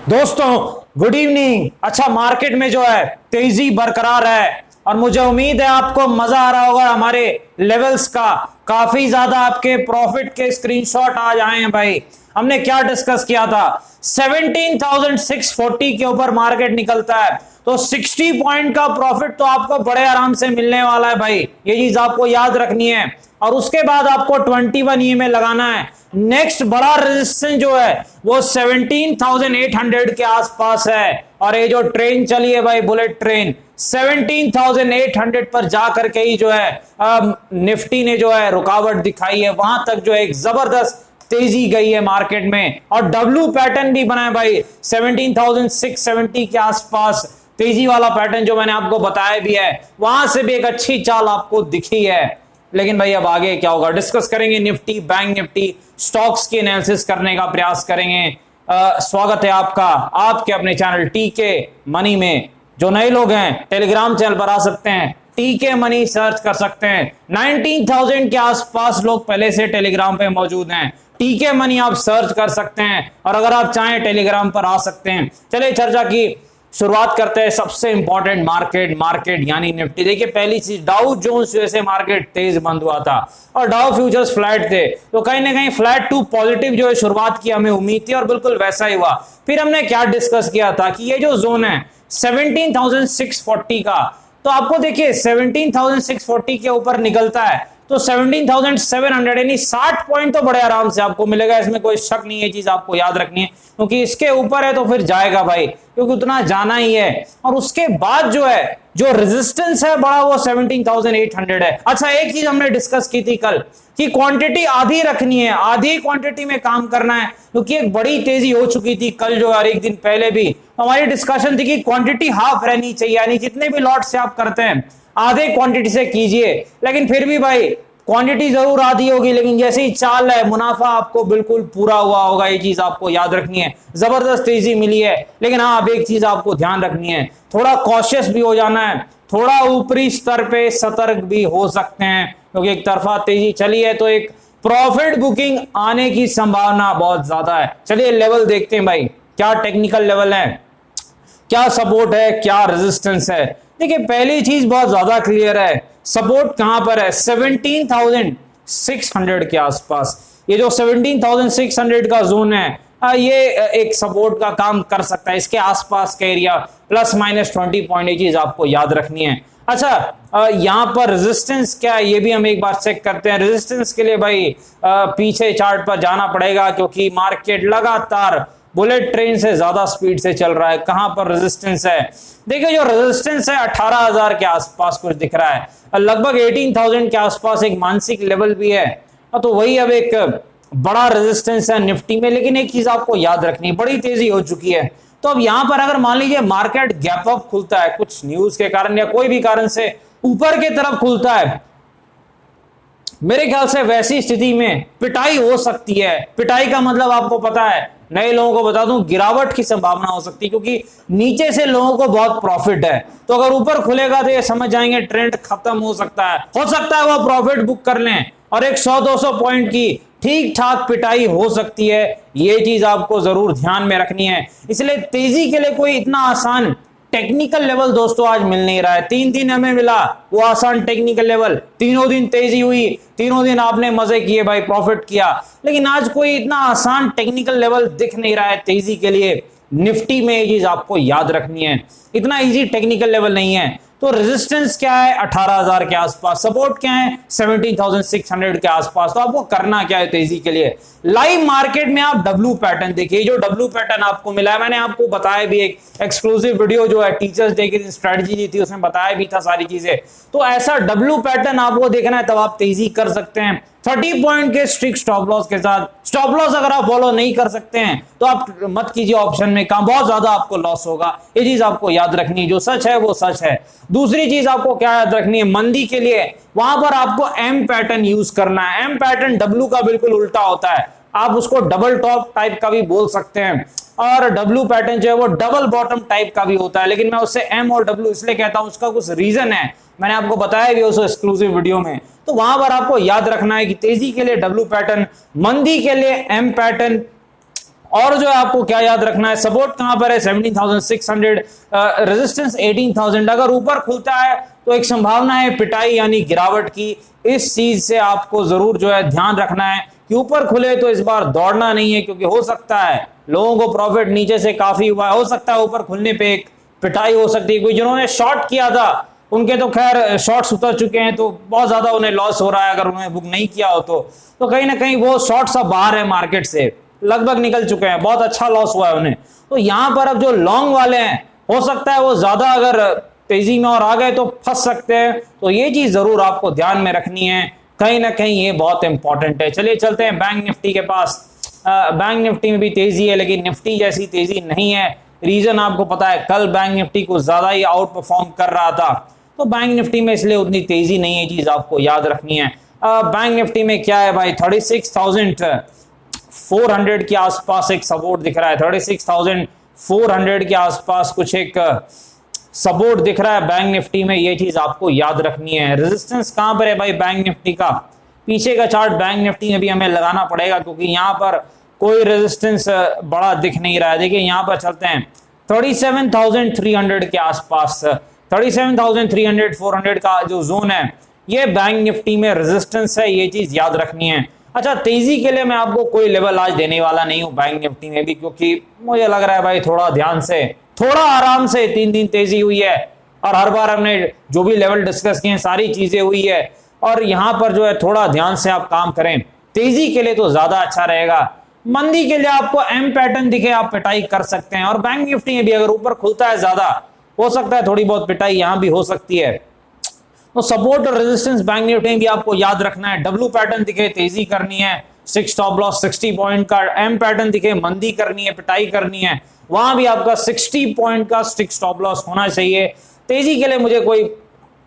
दोस्तों good evening. अच्छा, market में जो है तेजी बरकरार है और मुझे उम्मीद है आपको मजा आ रहा होगा हमारे लेवल्स का। काफी ज्यादा आपके प्रॉफिट के स्क्रीनशॉट आज आए हैं भाई। हमने क्या डिस्कस किया था, 17,640 के ऊपर मार्केट निकलता है तो 60 पॉइंट का प्रॉफिट तो आपको बड़े आराम से मिलने वाला है भाई। ये चीज आपको याद रखनी है और उसके बाद आपको 21 ई में लगाना है। नेक्स्ट बड़ा रेजिस्टेंस जो है वो 17,800 के आसपास है और ये जो ट्रेन चली है भाई, बुलेट ट्रेन, 17,800 पर जाकर के ही जो है निफ्टी ने जो है रुकावट दिखाई है। वहां तक जो है एक जबरदस्त तेजी गई है मार्केट में और डब्ल्यू पैटर्न भी बना है भाई 17,670 के आसपास। तेजी वाला पैटर्न जो मैंने आपको बताया भी है, वहां से भी एक अच्छी चाल आपको दिखी है। लेकिन भाई अब आगे क्या होगा डिस्कस करेंगे। निफ्टी, बैंक निफ्टी, स्टॉक्स की एनालिसिस करने का प्रयास करेंगे। स्वागत है आपका आपके अपने चैनल टीके मनी में। जो नए लोग हैं टेलीग्राम चैनल पर आ सकते हैं, टीके मनी सर्च कर सकते हैं। 19,000 के आसपास लोग पहले से टेलीग्राम पे मौजूद हैं। टीके मनी आप सर्च कर सकते हैं और अगर आप चाहें टेलीग्राम पर आ सकते हैं। चलिए चर्चा की शुरुआत करते हैं। सबसे इंपॉर्टेंट मार्केट यानी निफ्टी। देखिए पहली चीज, डाउ जोन्स जैसे मार्केट तेज बंद हुआ था और डाउ फ्यूचर्स फ्लैट थे, तो कहीं ना कहीं फ्लैट टू पॉजिटिव जो है शुरुआत की हमें उम्मीद थी और बिल्कुल वैसा ही हुआ। फिर हमने क्या डिस्कस किया था कि ये जो जोन है 17,640 का, तो आपको देखिए 17,640 के ऊपर निकलता है तो 17,700 यानी 60 पॉइंट तो बड़े आराम से आपको मिलेगा, इसमें कोई शक नहीं है। चीज आपको याद रखनी है क्योंकि इसके ऊपर है तो फिर जाएगा भाई, क्योंकि उतना जाना ही है। और उसके बाद जो है जो रेजिस्टेंस है बड़ा वो 17,800 है। अच्छा, एक चीज हमने डिस्कस की थी कल कि क्वांटिटी आधी रखनी है, आधी क्वांटिटी में काम करना है क्योंकि एक बड़ी तेजी हो चुकी थी कल जो और एक दिन पहले भी हमारी डिस्कशन थी कि क्वांटिटी हाफ रहनी चाहिए, यानी जितने भी लॉट से आप करते हैं आधे क्वांटिटी से कीजिए। लेकिन फिर भी भाई क्वांटिटी जरूर आधी होगी, लेकिन जैसे ही चाल है मुनाफा आपको बिल्कुल पूरा हुआ होगा। ये चीज आपको याद रखनी है। जबरदस्त तेजी मिली है, लेकिन हाँ अब एक चीज आपको ध्यान रखनी है, थोड़ा कॉशियस भी हो जाना है, थोड़ा ऊपरी स्तर पे सतर्क भी हो सकते हैं क्योंकि एक तरफा तेजी चली है तो एक प्रॉफिट बुकिंग आने की संभावना बहुत ज्यादा है। चलिए लेवल देखते हैं भाई, क्या टेक्निकल लेवल है, क्या सपोर्ट है, क्या रेजिस्टेंस है। देखिए पहली चीज बहुत ज्यादा क्लियर है, सपोर्ट कहां पर है 17,600 के आसपास। ये जो 17,600 का जोन है ये एक सपोर्ट का काम कर सकता है। इसके आसपास का एरिया प्लस माइनस 20 पॉइंट, ये चीज आपको याद रखनी है। अच्छा, यहां पर रेजिस्टेंस क्या है ये भी हम एक बार चेक करते हैं। रेजिस्टेंस के लिए भाई पीछे चार्ट पर जाना पड़ेगा क्योंकि मार्केट लगातार बुलेट ट्रेन से ज्यादा स्पीड से चल रहा है। कहां पर रेजिस्टेंस है, देखिए जो रेजिस्टेंस है 18,000 के आसपास कुछ दिख रहा है, लगभग 18,000 के आसपास एक मानसिक लेवल भी है, तो वही अब एक बड़ा रेजिस्टेंस है निफ्टी में। लेकिन एक चीज आपको याद रखनी, बड़ी तेजी हो चुकी है तो अब यहां पर अगर मान लीजिए मार्केट गैप अप खुलता है कुछ न्यूज के कारण या कोई भी कारण से ऊपर की तरफ खुलता है, मेरे ख्याल से वैसी स्थिति में पिटाई हो सकती है। पिटाई का मतलब आपको पता है, नए लोगों को बता दूं, गिरावट की संभावना हो सकती है क्योंकि नीचे से लोगों को बहुत प्रॉफिट है। तो अगर ऊपर खुलेगा तो ये समझ जाएंगे ट्रेंड खत्म हो सकता है वो प्रॉफिट बुक कर लें और एक 100-200 पॉइंट की ठीक ठाक पिटाई हो सकती है। ये चीज आपको जरूर ध्यान में रखनी है। इसलिए तेजी के लिए कोई इतना आसान टेक्निकल लेवल दोस्तों आज मिल नहीं रहा है। 3 दिन हमें मिला वो आसान टेक्निकल लेवल, तीनों दिन तेजी हुई, तीनों दिन आपने मजे किए भाई, प्रॉफिट किया, लेकिन आज कोई इतना आसान टेक्निकल लेवल दिख नहीं रहा है तेजी के लिए। निफ्टी में ये चीज आपको याद रखनी है, इतना इजी टेक्निकल लेवल नहीं है। तो रेजिस्टेंस क्या है 18,000 के आसपास, सपोर्ट क्या है 17,600 के आसपास। तो आपको करना क्या है तेजी के लिए, लाइव मार्केट में आप डब्ल्यू पैटर्न देखिए। जो डब्ल्यू पैटर्न आपको मिला है, मैंने आपको बताया भी, एक एक्सक्लूसिव वीडियो जो है टीचर्स डे की स्ट्रेटजी दी थी उसमें बताया भी था सारी चीजें। तो ऐसा डब्ल्यू पैटर्न आपको देखना है तब आप तेजी कर सकते हैं 30 पॉइंट के स्ट्रिक्ट स्टॉप लॉस के साथ। स्टॉप लॉस अगर आप फॉलो नहीं कर सकते हैं तो आप मत कीजिए ऑप्शन में काम, बहुत ज्यादा आपको लॉस होगा। ये चीज आपको याद रखनी है, जो सच है वो सच है। दूसरी चीज आपको क्या याद रखनी है, मंदी के लिए वहां पर आपको एम पैटर्न यूज करना है। एम पैटर्न डब्ल्यू का बिल्कुल उल्टा होता है, आप उसको डबल टॉप टाइप का भी बोल सकते हैं और डब्ल्यू पैटर्न जो है वो डबल बॉटम टाइप का भी होता है। लेकिन मैं उससे एम और डब्ल्यू इसलिए कहता हूं, उसका कुछ रीजन है, मैंने आपको बताया भी उस एक्सक्लूसिव वीडियो में। तो वहां पर आपको याद रखना है कि तेजी के लिए डब्ल्यू पैटर्न, मंदी के लिए एम पैटर्न और जो है आपको क्या याद रखना है, सपोर्ट कहां पर है 17,600, रेजिस्टेंस 18,000। अगर ऊपर खुलता है तो एक संभावना है पिटाई यानी गिरावट की। इस चीज से आपको जरूर जो है ध्यान रखना है कि ऊपर खुले तो इस बार दौड़ना नहीं है, क्योंकि हो सकता है लोगों को प्रॉफिट नीचे से काफी हुआ है, हो सकता है ऊपर खुलने पे एक पिटाई हो सकती है। कोई जिन्होंने शॉर्ट किया था उनके तो खैर शॉर्ट्स उतर चुके हैं, तो बहुत ज्यादा उन्हें लॉस हो रहा है। अगर उन्होंने बुक नहीं किया हो तो कहीं ना कहीं वो शॉर्ट्स अब बाहर है, मार्केट से लगभग निकल चुके हैं, बहुत अच्छा लॉस हुआ है उन्हें। तो यहां पर अब जो लॉन्ग वाले हैं हो सकता है वो ज्यादा अगर तेजी में और आ गए तो फंस सकते हैं। तो ये चीज जरूर आपको ध्यान में रखनी है, कहीं ना कहीं ये बहुत इंपॉर्टेंट है। चलिए चलते हैं बैंक निफ्टी के पास। बैंक निफ्टी में भी तेजी है, लेकिन निफ्टी जैसी तेजी नहीं है। रीजन आपको पता है, कल बैंक निफ्टी को ज्यादा ही आउट परफॉर्म कर रहा था, तो बैंक निफ्टी में इसलिए उतनी तेजी नहीं है, चीज आपको याद रखनी है। बैंक निफ्टी में क्या है भाई, 36,400 के आसपास एक सपोर्ट दिख रहा है, 36,400 के आसपास कुछ एक सपोर्ट दिख रहा है बैंक निफ्टी में, ये चीज आपको याद रखनी है। रेजिस्टेंस कहां पर है भाई बैंक निफ्टी का, पीछे का चार्ट बैंक निफ्टी में भी हमें लगाना पड़ेगा, क्योंकि यहां पर कोई रेजिस्टेंस बड़ा दिख नहीं रहा है। देखिए यहां पर चलते हैं 37,300 के आसपास, 37,300 400 का जो जोन है ये बैंक निफ्टी में रेजिस्टेंस है, ये चीज याद रखनी है। अच्छा, तेजी के लिए मैं आपको कोई लेवल आज देने वाला नहीं हूं बैंक निफ्टी में भी, क्योंकि मुझे लग रहा है भाई थोड़ा ध्यान से, थोड़ा आराम से 3 दिन तेजी हुई है, और हर बार हमने जो भी लेवल डिस्कस किए सारी चीजें हुई है, और यहां पर जो है थोड़ा ध्यान से आप काम करें, तेजी के लिए तो ज्यादा अच्छा रहेगा। मंदी के लिए आपको एम पैटर्न दिखे, आप पिटाई कर सकते हैं, और बैंक निफ्टी में भी अगर ऊपर खुलता है ज्यादा हो सकता है थोड़ी बहुत पिटाई यहां भी हो सकती है। तो सपोर्ट और रेजिस्टेंस बैंक निफ्टी में भी आपको याद रखना है। डब्ल्यू पैटर्न दिखे तेजी करनी है, 6 स्टॉप लॉस 60 पॉइंट का, एम पैटर्न दिखे मंदी करनी है, पिटाई करनी है, वहां भी आपका 60 पॉइंट का स्टिक स्टॉप लॉस होना चाहिए। तेजी के लिए मुझे कोई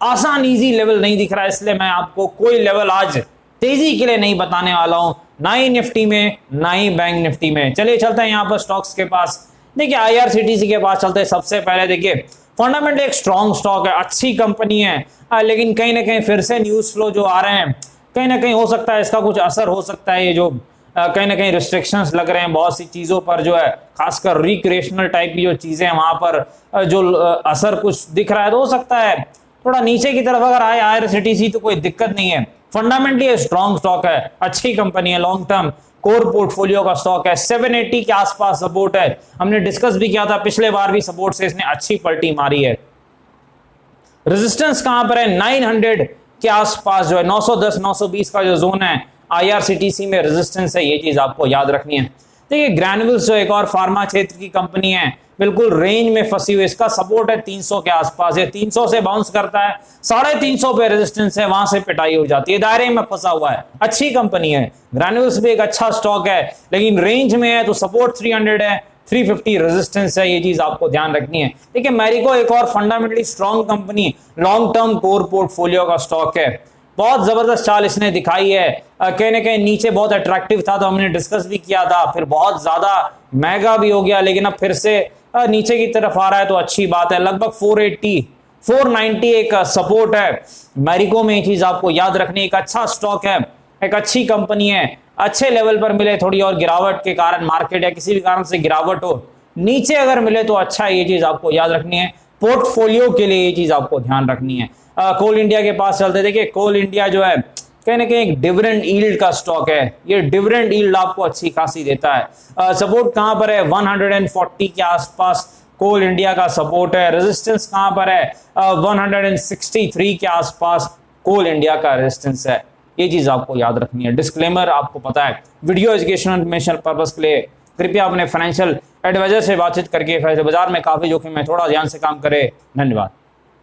आसान इजी लेवल नहीं दिख रहा है, इसलिए मैं आपको कोई लेवल आज तेजी के लिए नहीं बताने वाला हूं, ना ही निफ्टी में ना ही बैंक निफ्टी में। चलिए चलते हैं यहां पर स्टॉक्स के पास। देखिए आईआरसीटीसी के पास चलते हैं। सबसे पहले देखिए फंडामेंटल एक स्ट्रॉन्ग स्टॉक है, अच्छी कंपनी है, लेकिन कहीं ना कहीं फिर से न्यूज फ्लो जो आ रहे हैं, कहीं ना कहीं हो सकता है इसका कुछ असर हो सकता है। ये जो कहीं ना कहीं रिस्ट्रिक्शंस लग रहे हैं बहुत सी चीजों पर, जो है खासकर रिक्रिएशनल टाइप की जो चीजें हैं वहां पर जो असर कुछ दिख रहा है, तो हो सकता है थोड़ा नीचे की तरफ अगर आए आईआरसीटीसी तो कोई दिक्कत नहीं है। फंडामेंटली स्ट्रॉन्ग स्टॉक है, अच्छी कंपनी है, लॉन्ग टर्म कोर पोर्टफोलियो का स्टॉक है। 780 के आसपास सपोर्ट है, हमने डिस्कस भी किया था पिछले बार भी, सपोर्ट से इसने अच्छी पलटी मारी है। रेजिस्टेंस कहां पर है 900 के आसपास, जो है 910 920 का जो जोन है आईआरसीटीसी में रेजिस्टेंस है, ये चीज आपको याद रखनी है। देखिए ग्रैन्युल्स जो एक और फार्मा क्षेत्र की कंपनी है, बिल्कुल रेंज में फंसी हुई, इसका सपोर्ट है 300 के आसपास, ये 300 से बाउंस करता है, 350 पे रेजिस्टेंस है, वहां से पिटाई हो जाती है, दायरे में फंसा हुआ है। अच्छी कंपनी है, ग्रैन्युल्स भी एक अच्छा स्टॉक है, लेकिन रेंज में है, तो सपोर्ट 300 है, 350 रेजिस्टेंस है, ये चीज आपको ध्यान रखनी है। देखिए मैरिको एक और fundamentally strong company, long term core portfolio का स्टॉक है, बहुत जबरदस्त चाल इसने दिखाई है। कहीं ना कहीं नीचे बहुत अट्रैक्टिव था तो हमने डिस्कस भी किया था, फिर बहुत ज्यादा महंगा भी हो गया, लेकिन अब फिर से नीचे की तरफ आ रहा है, तो अच्छी बात है। लगभग 480 490 एक सपोर्ट है मैरिको में, ये चीज आपको याद रखनी है। एक अच्छा स्टॉक है, एक अच्छी कंपनी है, अच्छे लेवल पर मिले, थोड़ी और गिरावट के कारण मार्केट या किसी भी कारण से गिरावट हो, नीचे अगर मिले तो अच्छा है, ये चीज आपको याद रखनी है। पोर्टफोलियो के लिए ये चीज आपको ध्यान रखनी है। कोल इंडिया के पास चलते, देखिए कोल इंडिया जो है कहीं ना कहीं एक डिविडेंड यील्ड का स्टॉक है, ये डिविडेंड यील्ड आपको अच्छी खासी देता है। सपोर्ट कहां पर है 140 के आसपास कोल इंडिया का सपोर्ट है। रेजिस्टेंस कहां पर है 163 के आसपास कोल इंडिया का रेजिस्टेंस है, ये चीज आपको याद रखनी है। डिस्क्लेमर आपको पता है, वीडियो एजुकेशनल इन्फॉर्मेशन पर्पस के लिए कृपया अपने फाइनेंशियल एडवाइजर से बातचीत करके बाजार में काफी जोखिम है, थोड़ा ध्यान से काम करें। धन्यवाद।